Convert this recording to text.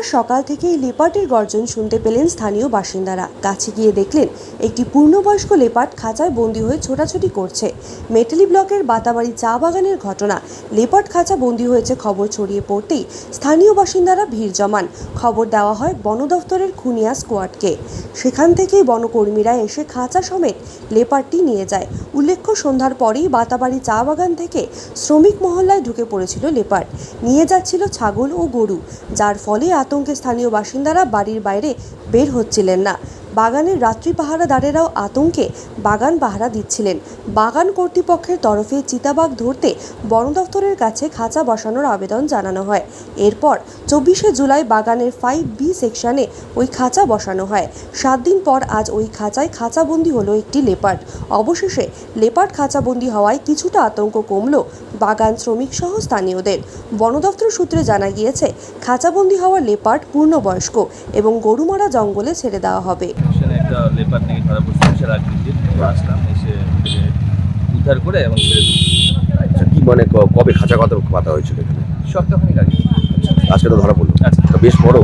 শুক্রবার সকাল থেকেই লেপার্ডের গর্জন শুনতে পেলেন স্থানীয় বাসিন্দারা। কাছে গিয়ে দেখলেন একটি পূর্ণবয়স্ক লেপার্ড খাঁচায় বন্দী হয়ে ছোটাছুটি করছে। মেটালি ব্লকের বাতাবাড়ি চা বাগানের ঘটনা। লেপার্ড খাঁচা বন্দী হয়েছে খবর ছড়িয়ে পড়তেই স্থানীয় বাসিন্দারা ভিড় জমান। খবর দেওয়া হয় বন দফতরের খুনিয়া স্কোয়াডকে। সেখান থেকেই বনকর্মীরা এসে খাঁচা সমেত লেপার্ডটি নিয়ে যায়। উল্লেখ্য, সন্ধ্যার পরেই বাতাবাড়ি চা বাগান থেকে শ্রমিক মহল্লায় ঢুকে পড়েছিল লেপার্ড। নিয়ে যাচ্ছিল ছাগল ও গরু, যার ফলে আতঙ্কে স্থানীয় বাসিন্দারা বাড়ির বাইরে বের হচ্ছিলেন না। বাগানের রাত্রি পাহারাদারেরাও আতঙ্কে বাগান পাহারা দিচ্ছিলেন। বাগান কর্তৃপক্ষের তরফে চিতাবাঘ ধরতে বন দফতরের কাছে খাঁচা বসানোর আবেদন জানানো হয়। এরপর 24শে জুলাই বাগানের 5B সেকশনে ওই খাঁচা বসানো হয়। 7 দিন পর আজ ওই খাঁচায় খাঁচাবন্দি হলো একটি লেপার্ড। অবশেষে লেপার্ড খাঁচাবন্দি হওয়ায় কিছুটা আতঙ্ক কমল বাগান শ্রমিক সহ স্থানীয়দের। বন দফতর সূত্রে জানা গিয়েছে, খাঁচাবন্দি হওয়া লেপার্ড পূর্ণবয়স্ক এবং গরুমারা জঙ্গলে ছেড়ে দেওয়া হবে। একটা লেপার্ড নিয়ে ধরা পড়ছে, সে রাজনীতি আসলাম, এসে উদ্ধার করে এবং ছেড়ে দিই। আচ্ছা, কি মানে কবে খাঁচা কথা হয়েছিল এখানে? সপ্তাহখানিক আগে। আজকে তো ধরা পড়লো। আচ্ছা, বেশ বড়।